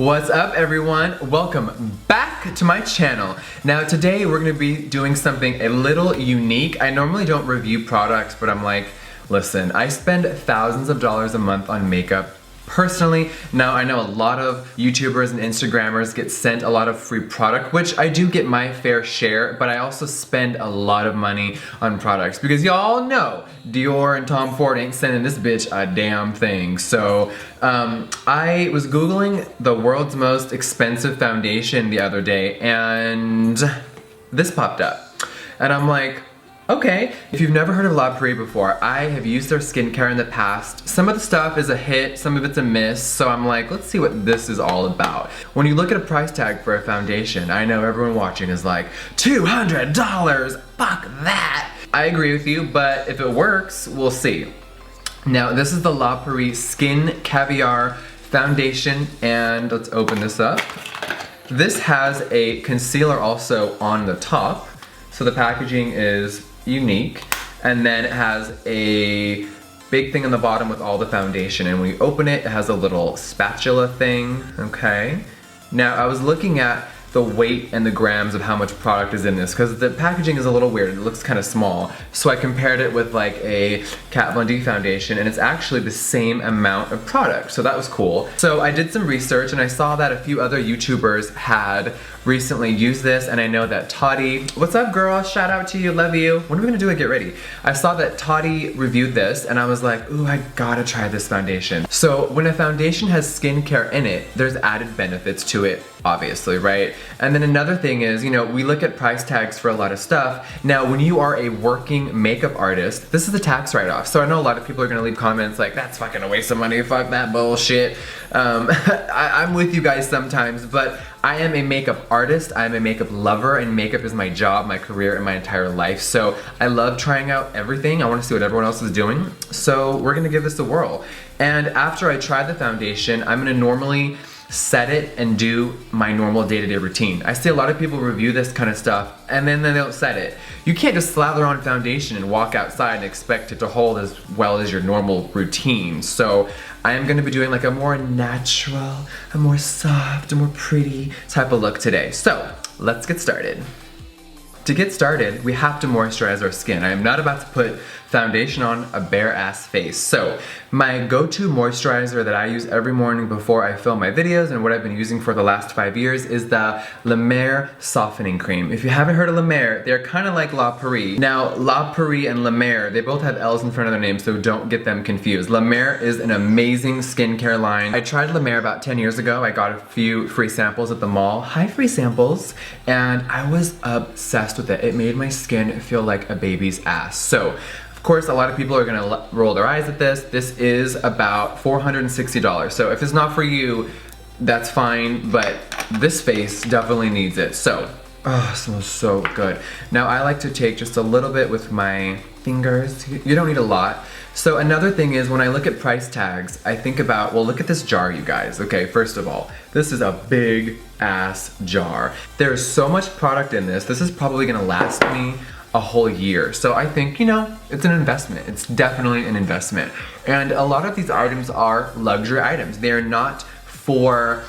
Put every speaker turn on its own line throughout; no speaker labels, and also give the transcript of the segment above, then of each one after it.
What's up everyone? Welcome back to my channel. Now today we're gonna be doing something a little unique. I normally don't review products, but I'm like, listen, I spend thousands of dollars a month on makeup personally. Now I know a lot of YouTubers and Instagrammers get sent a lot of free product, which I do get my fair share, but I also spend a lot of money on products because y'all know Dior and Tom Ford ain't sending this bitch a damn thing. So I was Googling the world's most expensive foundation the other day and this popped up. And I'm like, okay, if you've never heard of La Prairie before, I have used their skincare in the past. Some of the stuff is a hit, some of it's a miss, so I'm like, let's see what this is all about. When you look at a price tag for a foundation, I know everyone watching is like, $200, fuck that. I agree with you, but if it works, we'll see. Now, this is the La Prairie Skin Caviar Foundation, and let's open this up. This has a concealer also on the top, so the packaging is unique, and then it has a big thing on the bottom with all the foundation, and when you open it, it has a little spatula thing, okay? Now I was looking at the weight and the grams of how much product is in this because the packaging is a little weird, it looks kind of small, so I compared it with like a Kat Von D foundation and it's actually the same amount of product, so that was cool. So I did some research and I saw that a few other YouTubers had recently used this, and I know that Taupe, what's up girl, shout out to you, love you. When are we gonna do a get ready? I saw that Taupe reviewed this and I was like, ooh, I gotta try this foundation. So when a foundation has skincare in it, there's added benefits to it, obviously, right? And then another thing is, you know, we look at price tags for a lot of stuff. Now, when you are a working makeup artist, this is the tax write-off. So I know a lot of people are gonna leave comments like, that's fucking a waste of money, fuck that bullshit. I'm with you guys sometimes, but I am a makeup artist, I'm a makeup lover, and makeup is my job, my career, and my entire life. So I love trying out everything. I wanna see what everyone else is doing. So we're gonna give this a whirl. And after I try the foundation, I'm gonna normally set it and do my normal day-to-day routine. I see a lot of people review this kind of stuff and then they don't set it. You can't just slather on foundation and walk outside and expect it to hold as well as your normal routine. So I am gonna be doing like a more natural, a more soft, a more pretty type of look today. So let's get started. To get started, we have to moisturize our skin. I am not about to put foundation on a bare ass face. So my go-to moisturizer that I use every morning before I film my videos and what I've been using for the last 5 years is the La Mer Softening Cream. If you haven't heard of La Mer, they're kind of like La Prairie. Now, La Prairie and La Mer, they both have L's in front of their names, so don't get them confused. La Mer is an amazing skincare line. I tried La Mer about 10 years ago. I got a few free samples at the mall. Hi, free samples. And I was obsessed with it. It made my skin feel like a baby's ass. So, of course, a lot of people are gonna roll their eyes at this. This is about $460. So if it's not for you, that's fine, but this face definitely needs it. So, oh, it smells so good. Now I like to take just a little bit with my fingers. You don't need a lot. So another thing is when I look at price tags, I think about, well, look at this jar, you guys. Okay, first of all, this is a big ass jar. There's so much product in this. This is probably gonna last me a whole year. So I think, you know, it's an investment. It's definitely an investment. And a lot of these items are luxury items. They're not for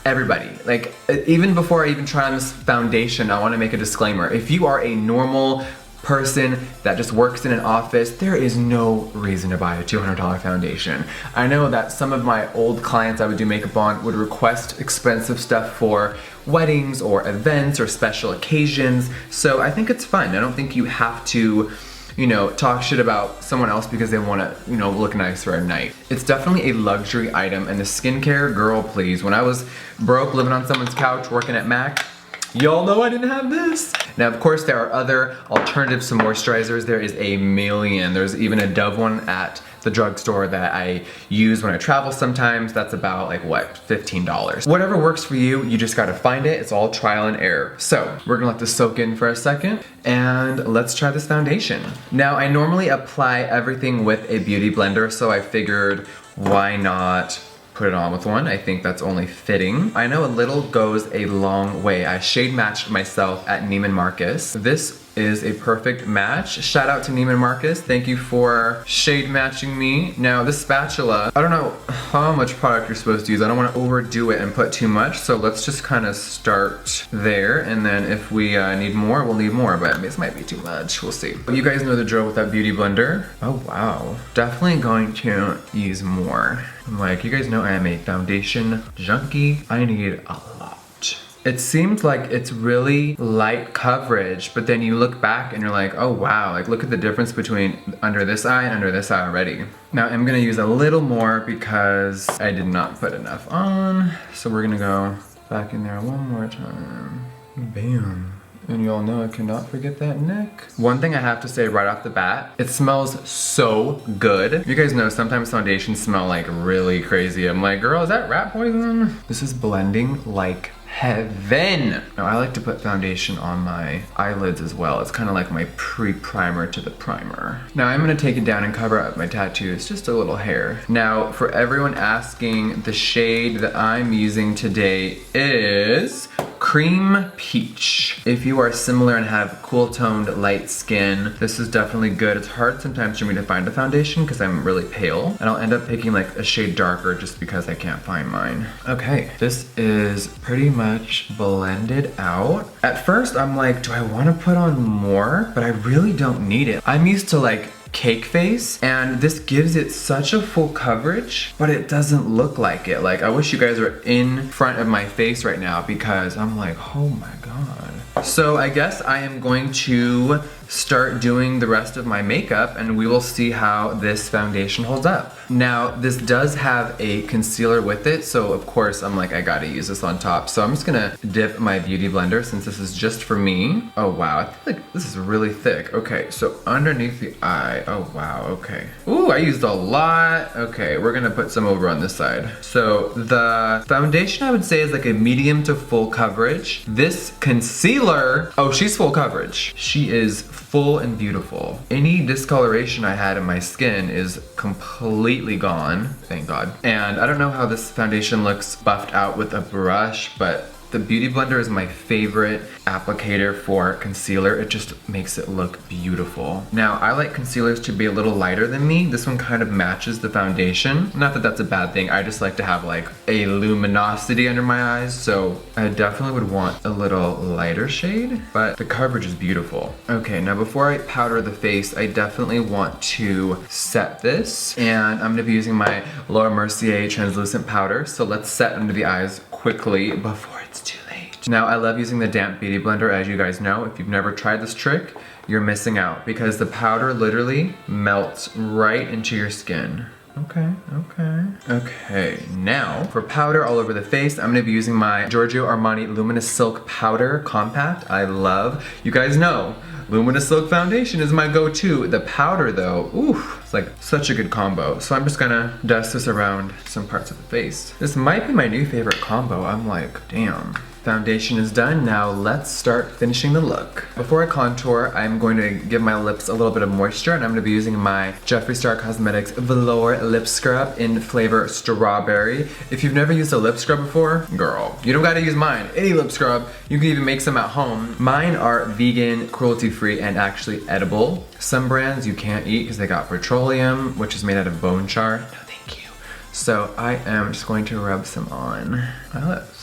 everybody. Like, even before I even try on this foundation, I wanna make a disclaimer. If you are a normal person that just works in an office, there is no reason to buy a $200 foundation. I know that some of my old clients I would do makeup on would request expensive stuff for weddings or events or special occasions, so I think it's fun. I don't think you have to, you know, talk shit about someone else because they want to, you know, look nice for a night. It's definitely a luxury item, and the skincare, girl, please. When I was broke, living on someone's couch, working at Mac, y'all know I didn't have this. Now, of course, there are other alternatives to moisturizers. There is a million. There's even a Dove one at the drugstore that I use when I travel sometimes. That's about like, what, $15. Whatever works for you, you just gotta find it. It's all trial and error. So we're gonna let this soak in for a second and let's try this foundation. Now, I normally apply everything with a beauty blender, so I figured why not put it on with one. I think that's only fitting. I know a little goes a long way. I shade matched myself at Neiman Marcus. This is a perfect match. Shout out to Neiman Marcus. Thank you for shade matching me. Now this spatula, I don't know how much product you're supposed to use. I don't want to overdo it and put too much. So let's just kind of start there. And then if we need more, we'll need more. But this might be too much. We'll see. You guys know the drill with that beauty blender. Oh wow. Definitely going to use more. Like, you guys know I am a foundation junkie. I need a lot. It seems like it's really light coverage, but then you look back and you're like, oh wow, like look at the difference between under this eye and under this eye already. Now I'm gonna use a little more because I did not put enough on. So we're gonna go back in there one more time. Bam. And you all know I cannot forget that neck. One thing I have to say right off the bat, it smells so good. You guys know sometimes foundations smell like really crazy. I'm like, girl, is that rat poison? This is blending like heaven. Now I like to put foundation on my eyelids as well. It's kind of like my pre-primer to the primer. Now I'm gonna take it down and cover up my tattoos, just a little hair. Now for everyone asking, the shade that I'm using today is Creme Peach. If you are similar and have cool toned light skin, this is definitely good. It's hard sometimes for me to find a foundation because I'm really pale, and I'll end up picking like a shade darker just because I can't find mine. Okay, this is pretty much blended out. At first I'm like, do I want to put on more? But I really don't need it. I'm used to like cake face, and this gives it such a full coverage, but it doesn't look like it. Like, I wish you guys were in front of my face right now because I'm like, oh my god. So I guess I am going to start doing the rest of my makeup and we will see how this foundation holds up. Now this does have a concealer with it, so of course I'm like, I gotta use this on top. So I'm just gonna dip my beauty blender since this is just for me. Oh wow, I feel like this is really thick. Okay, so underneath the eye. Oh wow, okay. Ooh, I used a lot. Okay, we're gonna put some over on this side. So the foundation I would say is like a medium to full coverage. This concealer, oh, she's full coverage. She is full and beautiful. Any discoloration I had in my skin is completely gone, thank God. And I don't know how this foundation looks buffed out with a brush, but the Beauty Blender is my favorite applicator for concealer. It just makes it look beautiful. Now, I like concealers to be a little lighter than me. This one kind of matches the foundation. Not that that's a bad thing. I just like to have like a luminosity under my eyes. So I definitely would want a little lighter shade, but the coverage is beautiful. Okay, now before I powder the face, I definitely want to set this. And I'm gonna be using my Laura Mercier translucent powder. So let's set under the eyes quickly before it's too late. Now I love using the damp beauty blender, as you guys know. If you've never tried this trick, you're missing out because the powder literally melts right into your skin. Okay, okay. Okay, now for powder all over the face, I'm gonna be using my Giorgio Armani Luminous Silk Powder Compact. I love, you guys know, Luminous Silk Foundation is my go-to. The powder though, oof, it's like such a good combo. So I'm just gonna dust this around some parts of the face. This might be my new favorite combo. I'm like, damn. Foundation is done, now let's start finishing the look. Before I contour, I'm going to give my lips a little bit of moisture, and I'm gonna be using my Jeffree Star Cosmetics Velour Lip Scrub in flavor Strawberry. If you've never used a lip scrub before, girl, you don't gotta use mine. Any lip scrub, you can even make some at home. Mine are vegan, cruelty-free, and actually edible. Some brands you can't eat because they got petroleum, which is made out of bone char. No, thank you. So I am just going to rub some on my lips.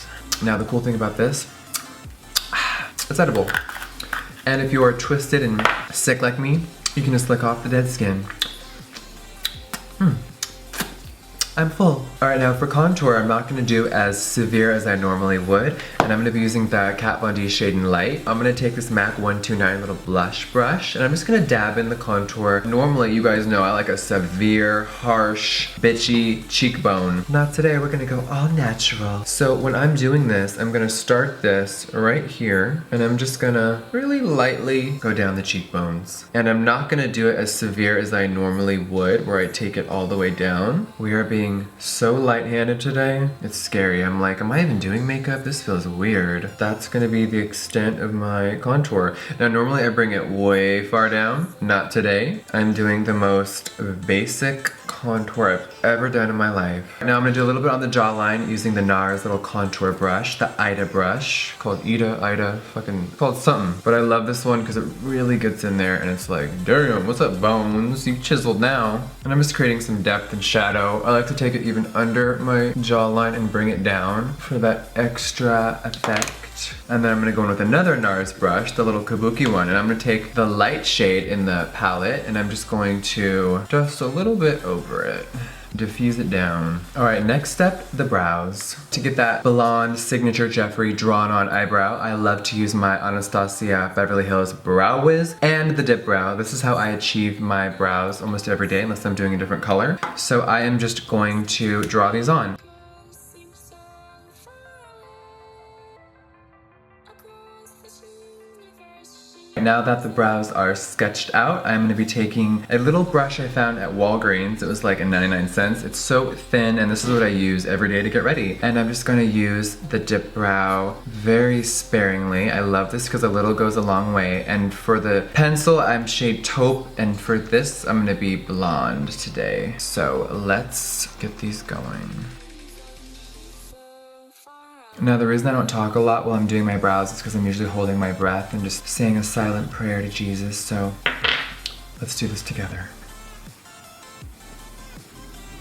Now the cool thing about this, it's edible. And if you are twisted and sick like me, you can just lick off the dead skin. I'm full. All right, now for contour, I'm not gonna do as severe as I normally would, and I'm gonna be using the Kat Von D Shade in Light. I'm gonna take this MAC 129 little blush brush, and I'm just gonna dab in the contour. Normally, you guys know I like a severe, harsh, bitchy cheekbone. Not today, we're gonna go all natural. So when I'm doing this, I'm gonna start this right here, and I'm just gonna really lightly go down the cheekbones. And I'm not gonna do it as severe as I normally would, where I take it all the way down. We are being so light-handed today. It's scary. I'm like, am I even doing makeup? This feels weird. That's gonna be the extent of my contour. Now, normally I bring it way far down. Not today. I'm doing the most basic contour I've ever done in my life. Now I'm gonna do a little bit on the jawline using the NARS little contour brush, the Ida brush, called Ida, fucking called something. But I love this one because it really gets in there and it's like, damn, what's up, bones? You've chiseled now. And I'm just creating some depth and shadow. I like to take it even under my jawline and bring it down for that extra effect. And then I'm gonna go in with another NARS brush, the little kabuki one, and I'm gonna take the light shade in the palette and I'm just going to just a little bit over it. Diffuse it down. All right, next step, the brows. To get that blonde signature Jeffree drawn on eyebrow, I love to use my Anastasia Beverly Hills Brow Wiz and the Dipbrow. This is how I achieve my brows almost every day unless I'm doing a different color. So I am just going to draw these on. Now that the brows are sketched out, I'm gonna be taking a little brush I found at Walgreens. It was like 99 cents. It's so thin, and this is what I use every day to get ready. And I'm just gonna use the Dipbrow very sparingly. I love this because a little goes a long way. And for the pencil, I'm shade Taupe, and for this, I'm gonna be blonde today. So let's get these going. Now the reason I don't talk a lot while I'm doing my brows is because I'm usually holding my breath and just saying a silent prayer to Jesus, so let's do this together.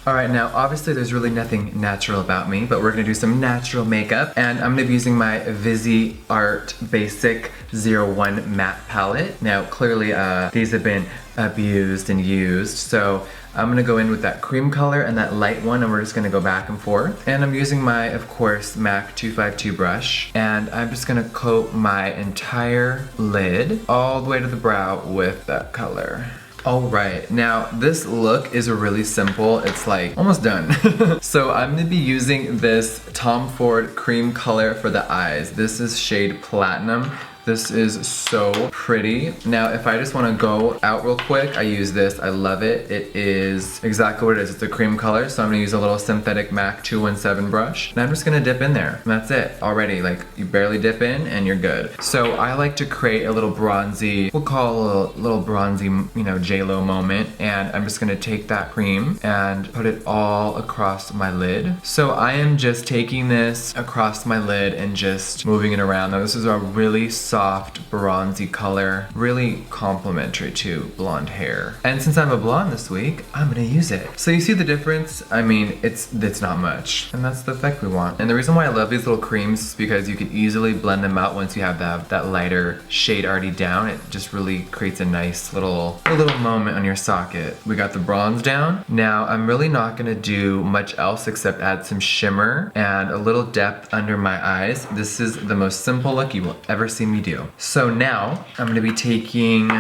Alright, now obviously there's really nothing natural about me, but we're gonna do some natural makeup, and I'm gonna be using my Vise Art Basic 01 Matte Palette. Now clearly these have been abused and used, so I'm gonna go in with that cream color and that light one, and we're just gonna go back and forth. And I'm using my, of course, MAC 252 brush, and I'm just gonna coat my entire lid all the way to the brow with that color. Alright, now this look is really simple. It's like almost done. So I'm gonna be using this Tom Ford cream color for the eyes. This is shade Platinum. This is so pretty. Now, if I just wanna go out real quick, I use this, I love it. It is exactly what it is, it's a cream color, so I'm gonna use a little synthetic MAC 217 brush, and I'm just gonna dip in there, and that's it. Already, like, you barely dip in, and you're good. So I like to create a little bronzy, we'll call it a little bronzy, you know, J-Lo moment, and I'm just gonna take that cream and put it all across my lid. So I am just taking this across my lid and just moving it around. Now, this is a really soft bronzy color, really complimentary to blonde hair. And since I'm a blonde this week, I'm gonna use it. So you see the difference? I mean, it's not much, and that's the effect we want. And the reason why I love these little creams is because you can easily blend them out once you have that lighter shade already down. It just really creates a nice little moment on your socket. We got the bronze down. Now I'm really not gonna do much else except add some shimmer and a little depth under my eyes. This is the most simple look you will ever see me do. So now I'm gonna be taking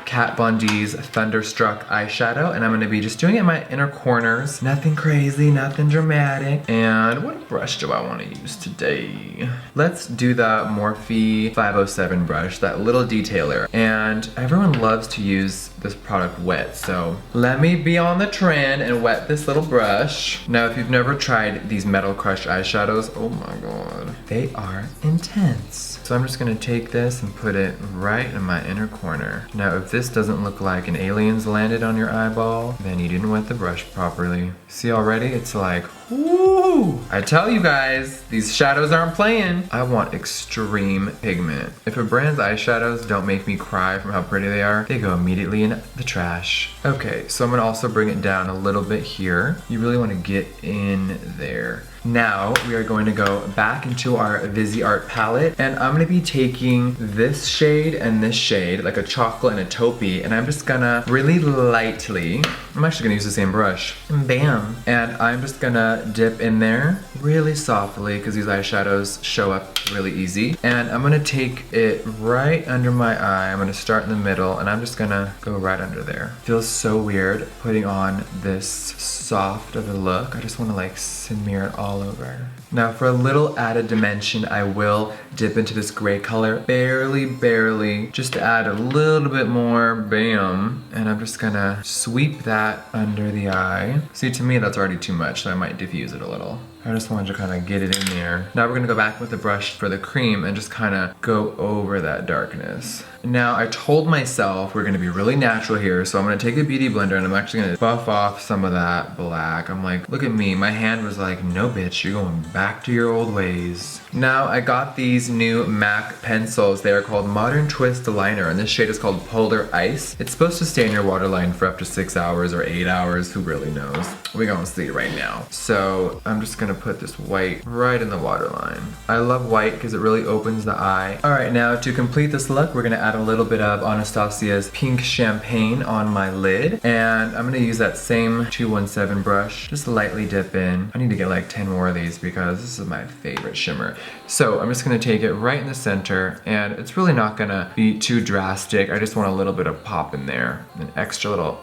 Kat Von D's Thunderstruck eyeshadow, and I'm gonna be just doing it in my inner corners. Nothing crazy, nothing dramatic. And what brush do I wanna use today? Let's do the Morphe 507 brush, that little detailer. And everyone loves to use this product wet, so let me be on the trend and wet this little brush. Now, if you've never tried these Metal Crush eyeshadows, oh my god, they are intense. So I'm just gonna take this and put it right in my inner corner. Now, if this doesn't look like an alien's landed on your eyeball, then you didn't wet the brush properly. See already? It's like, woo! I tell you guys, these shadows aren't playing. I want extreme pigment. If a brand's eyeshadows don't make me cry from how pretty they are, they go immediately in the trash. Okay, so I'm gonna also bring it down a little bit here. You really wanna get in there. Now we are going to go back into our Vise Art palette, and I'm gonna be taking this shade and this shade, like a chocolate and a taupe, and I'm just gonna really lightly, I'm actually gonna use the same brush, and bam. And I'm just gonna dip in there really softly because these eyeshadows show up really easy. And I'm gonna take it right under my eye. I'm gonna start in the middle, and I'm just gonna go right under there. Feels so weird putting on this soft of a look. I just wanna like smear it all over. Now for a little added dimension, I will dip into this gray color, barely, just to add a little bit more, bam. And I'm just gonna sweep that under the eye. See, to me that's already too much, so I might diffuse it a little. I just wanted to kind of get it in there. Now we're gonna go back with the brush for the cream and just kind of go over that darkness. Now I told myself we're gonna be really natural here, so I'm gonna take a beauty blender and I'm actually gonna buff off some of that black. I'm like, look at me, my hand was like, no bitch, you're going back to your old ways. Now I got these new MAC pencils. They are called Modern Twist Liner, and this shade is called Polar Ice. It's supposed to stay in your waterline for up to 6 hours or 8 hours, who really knows? We're gonna see right now. So I'm just gonna put this white right in the waterline. I love white because it really opens the eye. All right, now to complete this look, we're gonna add a little bit of Anastasia's Pink Champagne on my lid, and I'm gonna use that same 217 brush, just lightly dip in. I need to get like 10 more of these because this is my favorite shimmer. So I'm just gonna take it right in the center, and it's really not gonna be too drastic. I just want a little bit of pop in there, an extra little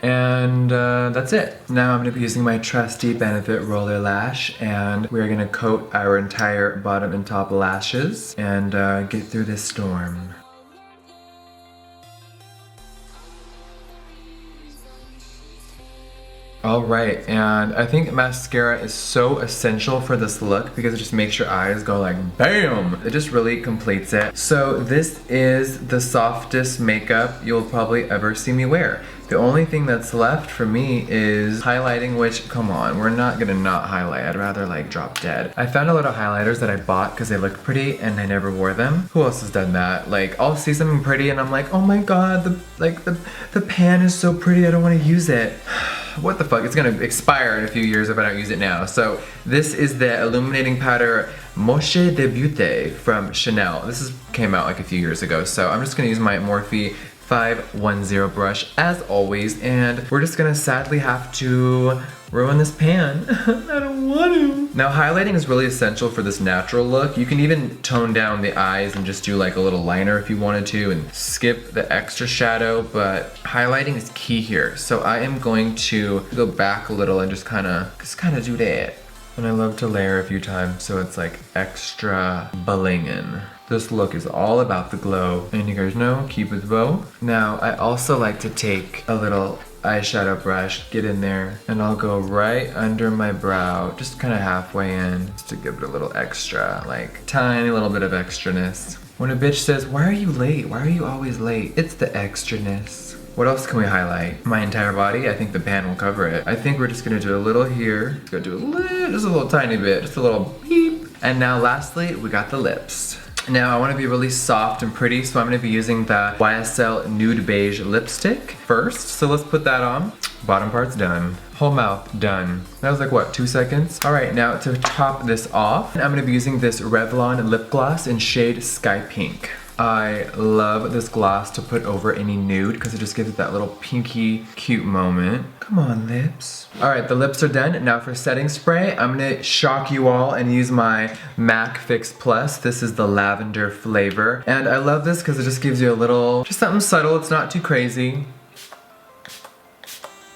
and that's it. Now I'm gonna be using my trusty Benefit Roller Lash, and we're gonna coat our entire bottom and top lashes and get through this storm. Alright, and I think mascara is so essential for this look because it just makes your eyes go like BAM! It just really completes it. So this is the softest makeup you'll probably ever see me wear. The only thing that's left for me is highlighting, which, come on, we're not gonna not highlight. I'd rather like drop dead. I found a lot of highlighters that I bought because they looked pretty and I never wore them. Who else has done that? Like, I'll see something pretty and I'm like, oh my god, the pan is so pretty, I don't wanna use it. What the fuck, it's gonna expire in a few years if I don't use it now. So this is the illuminating powder Mouche De Beaute from Chanel. Came out like a few years ago, so I'm just gonna use my Morphe 510 brush as always, and we're just gonna sadly have to ruin this pan. I don't want to. Now highlighting is really essential for this natural look. You can even tone down the eyes and just do like a little liner if you wanted to and skip the extra shadow, but highlighting is key here. So I am going to go back a little and just kind of do that. And I love to layer a few times so it's like extra bling-in. This look is all about the glow, and you guys know, keep it bow. Now I also like to take a little eyeshadow brush, get in there, and I'll go right under my brow, just kind of halfway in, just to give it a little extra, like tiny little bit of extraness. When a bitch says, why are you late? Why are you always late? It's the extraness. What else can we highlight? My entire body? I think the pan will cover it. I think we're just gonna do a little here. Just gonna do just a little tiny bit, just a little beep. And now lastly, we got the lips. Now I want to be really soft and pretty, so I'm going to be using the YSL Nude Beige lipstick first. So let's put that on. Bottom part's done. Whole mouth done. That was like what, 2 seconds? Alright, now to top this off, I'm going to be using this Revlon lip gloss in shade Sky Pink. I love this gloss to put over any nude because it just gives it that little pinky cute moment. Come on, lips. Alright, the lips are done. Now for setting spray, I'm gonna shock you all and use my MAC Fix Plus. This is the lavender flavor. And I love this because it just gives you a little, just something subtle. It's not too crazy.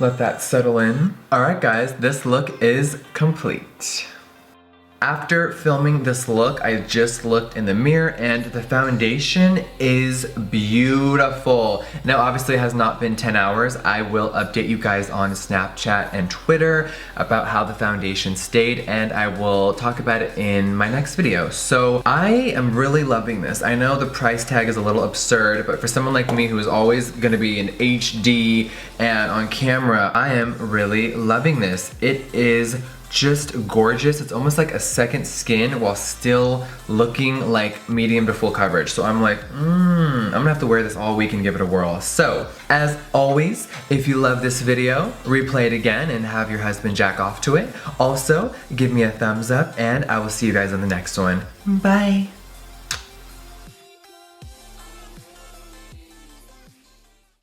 Let that settle in. Alright guys, this look is complete. After filming this look, I just looked in the mirror and the foundation is beautiful. Now obviously it has not been 10 hours. I will update you guys on Snapchat and Twitter about how the foundation stayed, and I will talk about it in my next video. So I am really loving this. I know the price tag is a little absurd, but for someone like me who is always gonna be in HD and on camera, I am really loving this. It is just gorgeous. It's almost like a second skin while still looking like medium to full coverage. So I'm like, I'm gonna have to wear this all week and give it a whirl. So, as always, if you love this video, replay it again and have your husband jack off to it. Also, give me a thumbs up and I will see you guys on the next one. Bye.